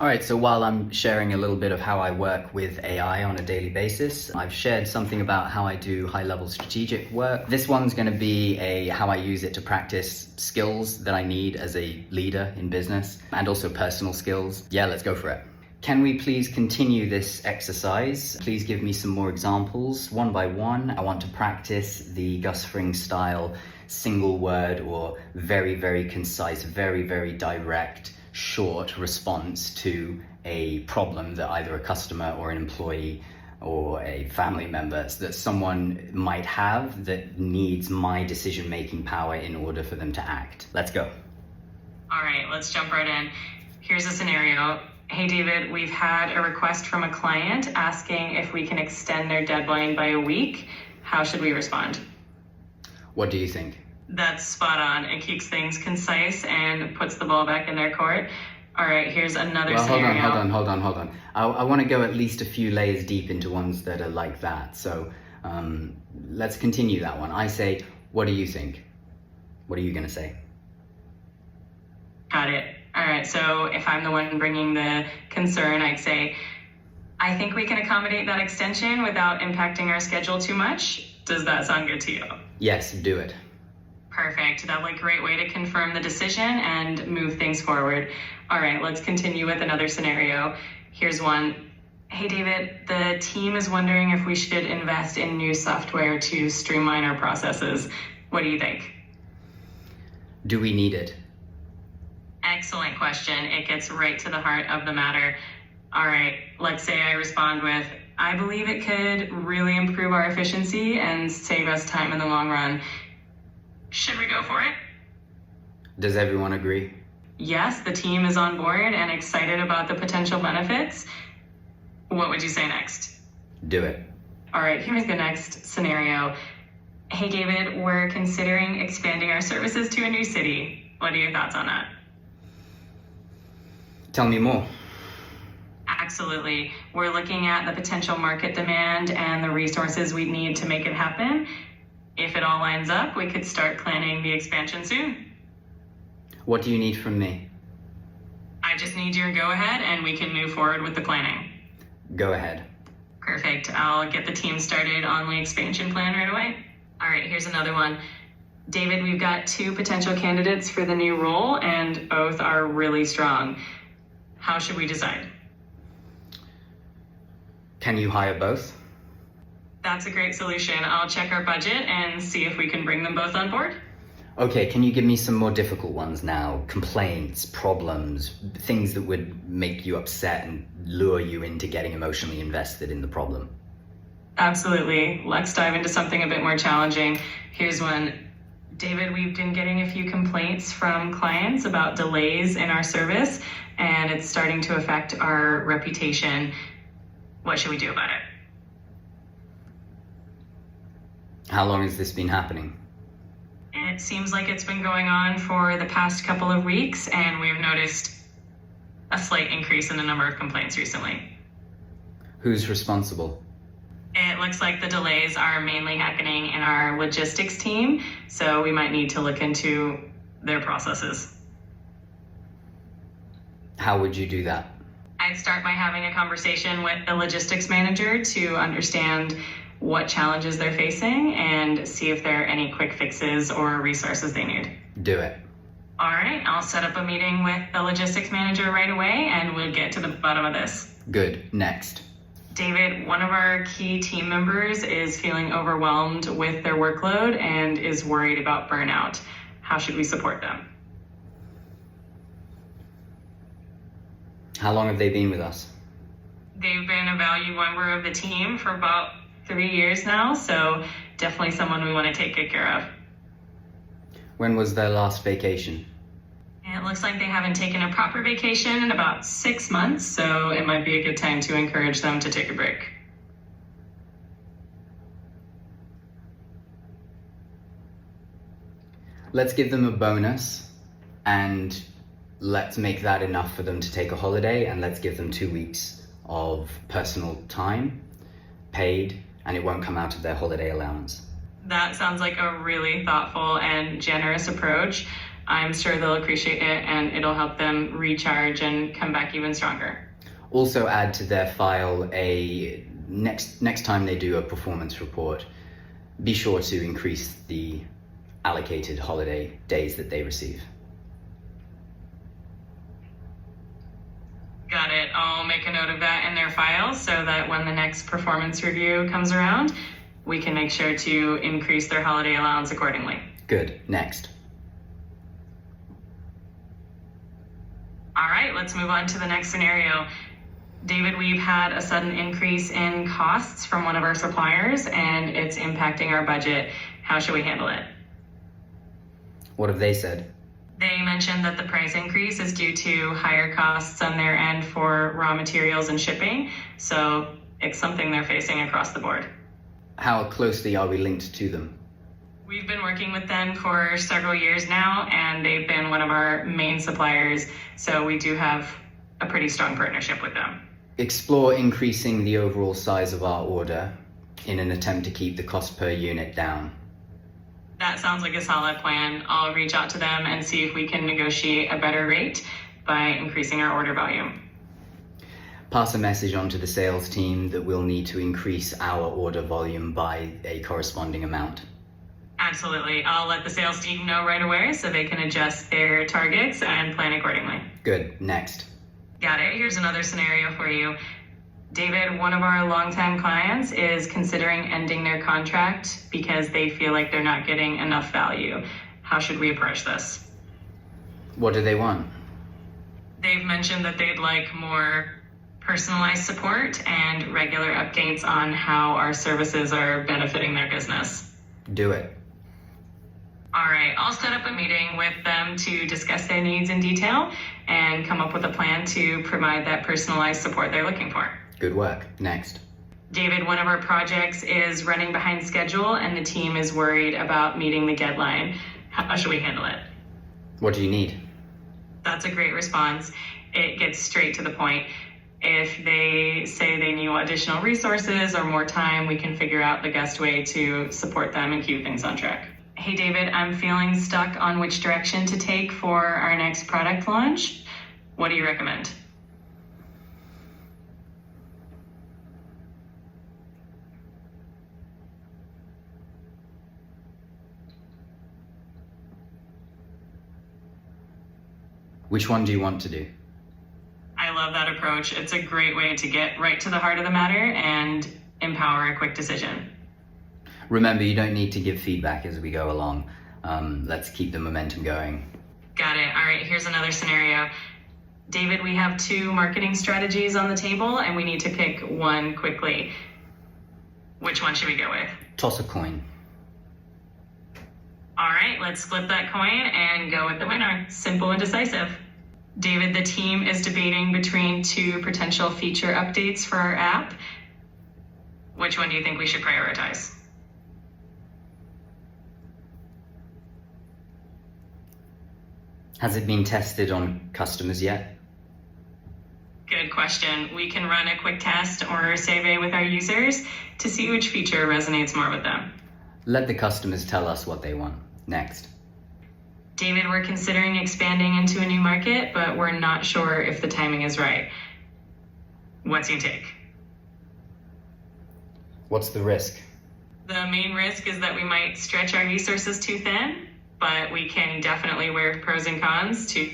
All right, so while I'm sharing a little bit of how I work with AI on a daily basis, I've shared something about how I do high-level strategic work. This one's going to be how I use it to practice skills that I need as a leader in business and also personal skills. Yeah, let's go for it. Can we please continue this exercise? Please give me some more examples, one by one. I want to practice the Gus Fring style single word or very, very concise, very, very direct, short response to a problem that either a customer or an employee or a family member that someone might have that needs my decision-making power in order for them to act. Let's go. All right, let's jump right in. Here's a scenario. Hey, David, we've had a request from a client asking if we can extend their deadline by a week. How should we respond? What do you think? That's spot on. It keeps things concise and puts the ball back in their court. All right, here's another scenario. Hold on. I want to go at least a few layers deep into ones that are like that. So let's continue that one. I say, what do you think? What are you going to say? Got it. All right, so if I'm the one bringing the concern, I'd say, I think we can accommodate that extension without impacting our schedule too much. Does that sound good to you? Yes, do it. Perfect. That's a great way to confirm the decision and move things forward. All right, let's continue with another scenario. Here's one. Hey, David, the team is wondering if we should invest in new software to streamline our processes. What do you think? Do we need it? Excellent question. It gets right to the heart of the matter. All right, let's say I respond with, I believe it could really improve our efficiency and save us time in the long run. Should we go for it? Does everyone agree? Yes, the team is on board and excited about the potential benefits. What would you say next? Do it. All right, here's the next scenario. Hey, David, we're considering expanding our services to a new city. What are your thoughts on that? Tell me more. Absolutely. We're looking at the potential market demand and the resources we need to make it happen. If it all lines up, we could start planning the expansion soon. What do you need from me? I just need your go-ahead and we can move forward with the planning. Go ahead. Perfect. I'll get the team started on the expansion plan right away. All right, here's another one. David, we've got 2 potential candidates for the new role and both are really strong. How should we decide? Can you hire both? That's a great solution. I'll check our budget and see if we can bring them both on board. Okay, can you give me some more difficult ones now? Complaints, problems, things that would make you upset and lure you into getting emotionally invested in the problem. Absolutely. Let's dive into something a bit more challenging. Here's one. David, we've been getting a few complaints from clients about delays in our service, and it's starting to affect our reputation. What should we do about it? How long has this been happening? It seems like it's been going on for the past couple of weeks, and we've noticed a slight increase in the number of complaints recently. Who's responsible? It looks like the delays are mainly happening in our logistics team, so we might need to look into their processes. How would you do that? I'd start by having a conversation with the logistics manager to understand what challenges they're facing and see if there are any quick fixes or resources they need. Do it. All right, I'll set up a meeting with the logistics manager right away and we'll get to the bottom of this. Good. Next. David, one of our key team members is feeling overwhelmed with their workload and is worried about burnout. How should we support them? How long have they been with us? They've been a valued member of the team for about 3 years now, so definitely someone we want to take good care of. When was their last vacation? It looks like they haven't taken a proper vacation in about 6 months, so it might be a good time to encourage them to take a break. Let's give them a bonus and let's make that enough for them to take a holiday, and let's give them 2 weeks of personal time, paid, and it won't come out of their holiday allowance. That sounds like a really thoughtful and generous approach. I'm sure they'll appreciate it and it'll help them recharge and come back even stronger. Also add to their file a next time they do a performance report, be sure to increase the allocated holiday days that they receive. Got it. I'll make a note of that in their file so that when the next performance review comes around, we can make sure to increase their holiday allowance accordingly. Good. Next. All right, let's move on to the next scenario. David, we've had a sudden increase in costs from one of our suppliers and it's impacting our budget. How should we handle it? What have they said? They mentioned that the price increase is due to higher costs on their end for raw materials and shipping. So it's something they're facing across the board. How closely are we linked to them? We've been working with them for several years now, and they've been one of our main suppliers. So we do have a pretty strong partnership with them. Explore increasing the overall size of our order in an attempt to keep the cost per unit down. That sounds like a solid plan. I'll reach out to them and see if we can negotiate a better rate by increasing our order volume. Pass a message on to the sales team that we'll need to increase our order volume by a corresponding amount. Absolutely. I'll let the sales team know right away so they can adjust their targets and plan accordingly. Good. Next. Got it. Here's another scenario for you. David, one of our longtime clients is considering ending their contract because they feel like they're not getting enough value. How should we approach this? What do they want? They've mentioned that they'd like more personalized support and regular updates on how our services are benefiting their business. Do it. All right, I'll set up a meeting with them to discuss their needs in detail and come up with a plan to provide that personalized support they're looking for. Good work. Next. David, one of our projects is running behind schedule and the team is worried about meeting the deadline. How should we handle it? What do you need? That's a great response. It gets straight to the point. If they say they need additional resources or more time, we can figure out the best way to support them and keep things on track. Hey David, I'm feeling stuck on which direction to take for our next product launch. What do you recommend? Which one do you want to do? I love that approach. It's a great way to get right to the heart of the matter and empower a quick decision. Remember, you don't need to give feedback as we go along. Let's keep the momentum going. Got it. All right, here's another scenario. David, we have 2 marketing strategies on the table and we need to pick one quickly. Which one should we go with? Toss a coin. All right, let's flip that coin and go with the winner. Simple and decisive. David, the team is debating between 2 potential feature updates for our app. Which one do you think we should prioritize? Has it been tested on customers yet? Good question. We can run a quick test or survey with our users to see which feature resonates more with them. Let the customers tell us what they want. Next. David, we're considering expanding into a new market, but we're not sure if the timing is right. What's your take? What's the risk? The main risk is that we might stretch our resources too thin, but we can definitely weigh pros and cons to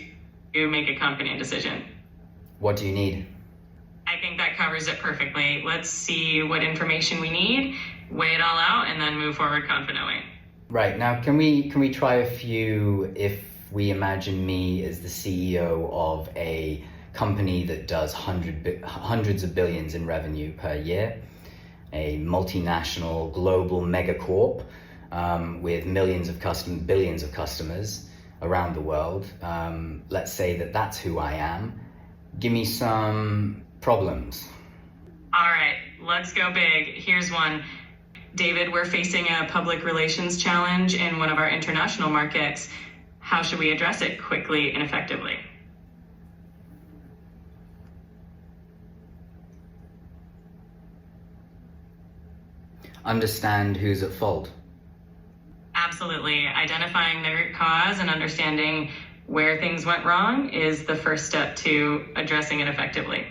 make a confident decision. What do you need? I think that covers it perfectly. Let's see what information we need, weigh it all out, and then move forward confidently. Right, now can we try a few if we imagine me as the CEO of a company that does hundreds of billions in revenue per year, a multinational global megacorp with millions of customers, billions of customers around the world. Let's say that that's who I am. Give me some problems. All right, let's go big. Here's one. David, we're facing a public relations challenge in one of our international markets. How should we address it quickly and effectively? Understand who's at fault. Absolutely. Identifying the root cause and understanding where things went wrong is the first step to addressing it effectively.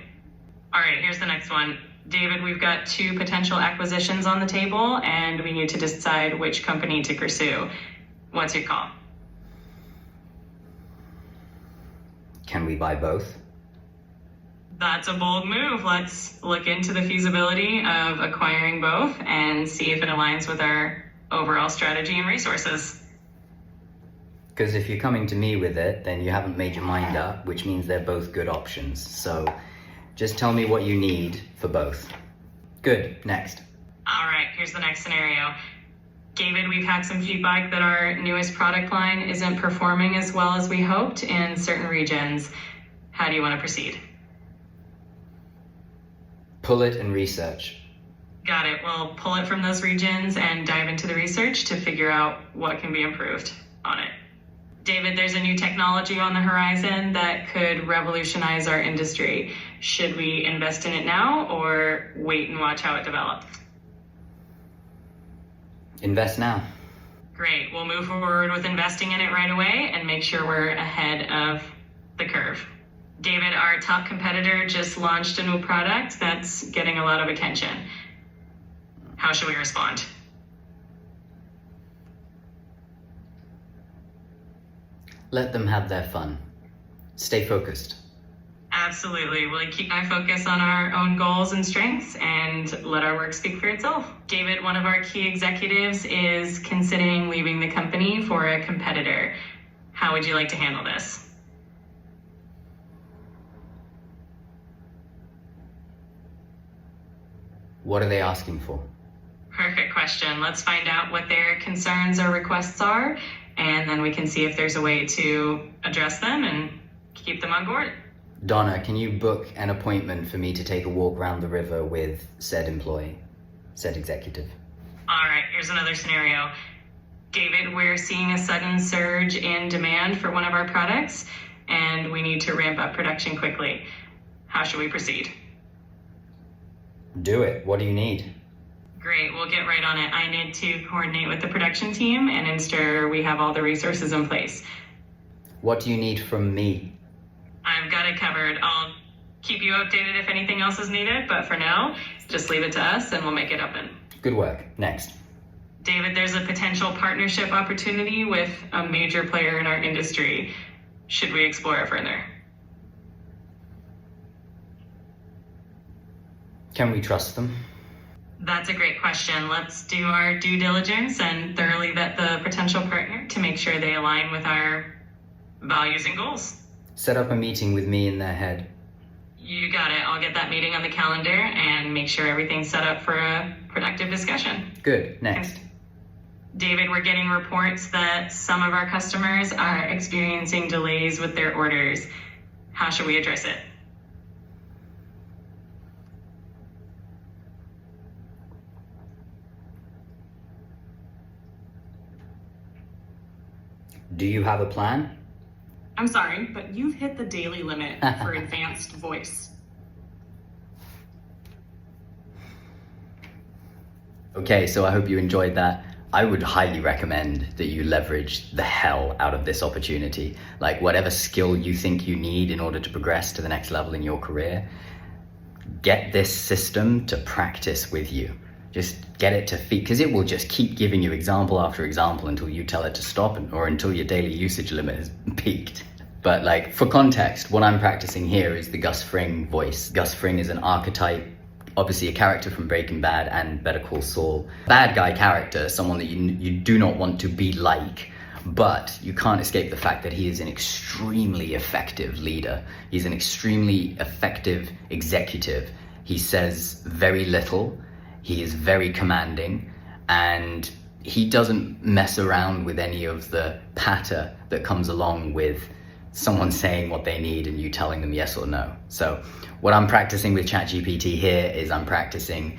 All right, here's the next one. David, we've got 2 potential acquisitions on the table, and we need to decide which company to pursue. What's your call? Can we buy both? That's a bold move. Let's look into the feasibility of acquiring both and see if it aligns with our overall strategy and resources. Because if you're coming to me with it, then you haven't made your mind up, which means they're both good options. So just tell me what you need for both. Good, next. All right, here's the next scenario. David, we've had some feedback that our newest product line isn't performing as well as we hoped in certain regions. How do you want to proceed? Pull it and research. Got it. We'll pull it from those regions and dive into the research to figure out what can be improved on it. David, there's a new technology on the horizon that could revolutionize our industry. Should we invest in it now or wait and watch how it develops? Invest now. Great. We'll move forward with investing in it right away and make sure we're ahead of the curve. David, our top competitor just launched a new product that's getting a lot of attention. How should we respond? Let them have their fun. Stay focused. Absolutely. We'll keep our focus on our own goals and strengths and let our work speak for itself. David, one of our key executives is considering leaving the company for a competitor. How would you like to handle this? What are they asking for? Perfect question. Let's find out what their concerns or requests are, and then we can see if there's a way to address them and keep them on board. Donna, can you book an appointment for me to take a walk around the river with said employee, said executive? All right, here's another scenario. David, we're seeing a sudden surge in demand for one of our products, and we need to ramp up production quickly. How should we proceed? Do it. What do you need? Great, we'll get right on it. I need to coordinate with the production team and ensure we have all the resources in place. What do you need from me? I've got it covered. I'll keep you updated if anything else is needed, but for now, just leave it to us and we'll make it happen. Good work. Next. David, there's a potential partnership opportunity with a major player in our industry. Should we explore it further? Can we trust them? That's a great question. Let's do our due diligence and thoroughly vet the potential partner to make sure they align with our values and goals. Set up a meeting with me in their head. You got it. I'll get that meeting on the calendar and make sure everything's set up for a productive discussion. Good. Next. David, we're getting reports that some of our customers are experiencing delays with their orders. How should we address it? Do you have a plan? I'm sorry, but you've hit the daily limit for advanced voice. Okay, so I hope you enjoyed that. I would highly recommend that you leverage the hell out of this opportunity. Like whatever skill you think you need in order to progress to the next level in your career, get this system to practice with you. Just get it to feed, because it will just keep giving you example after example until you tell it to stop or until your daily usage limit has peaked. But like for context, what I'm practicing here is the Gus Fring voice. Gus Fring is an archetype, obviously a character from Breaking Bad and Better Call Saul. Bad guy character, someone that you do not want to be like, but you can't escape the fact that he is an extremely effective leader. He's an extremely effective executive. He says very little. He is very commanding, and he doesn't mess around with any of the patter that comes along with someone saying what they need and you telling them yes or no. So what I'm practicing with ChatGPT here is I'm practicing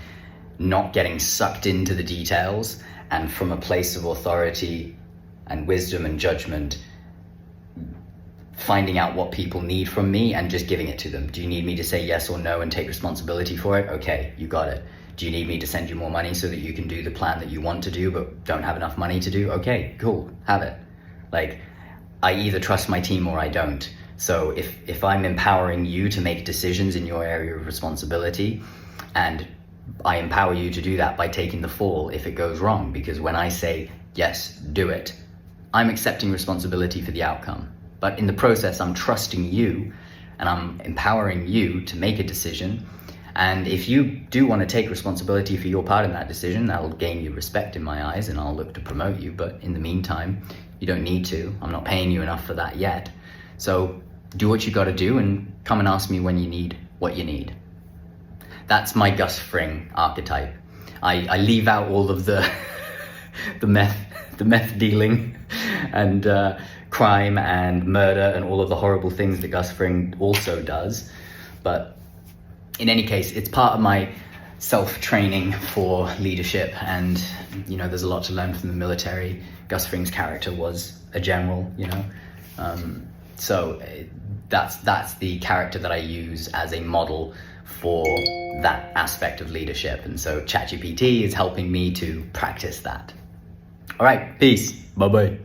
not getting sucked into the details, and from a place of authority and wisdom and judgment, finding out what people need from me and just giving it to them. Do you need me to say yes or no and take responsibility for it? Okay, you got it. Do you need me to send you more money so that you can do the plan that you want to do but don't have enough money to do? Okay, cool, have it. Like, I either trust my team or I don't. So if I'm empowering you to make decisions in your area of responsibility, and I empower you to do that by taking the fall if it goes wrong, because when I say, yes, do it, I'm accepting responsibility for the outcome. But in the process, I'm trusting you and I'm empowering you to make a decision. And if you do want to take responsibility for your part in that decision, that'll gain you respect in my eyes and I'll look to promote you. But in the meantime, you don't need to. I'm not paying you enough for that yet. So do what you got to do and come and ask me when you need what you need. That's my Gus Fring archetype. I leave out all of the the meth dealing and crime and murder and all of the horrible things that Gus Fring also does. But in any case, it's part of my self-training for leadership, and there's a lot to learn from the military. Gus Fring's character was a general, so that's the character that I use as a model for that aspect of leadership. And so ChatGPT is helping me to practice that. All right, peace. Bye-bye.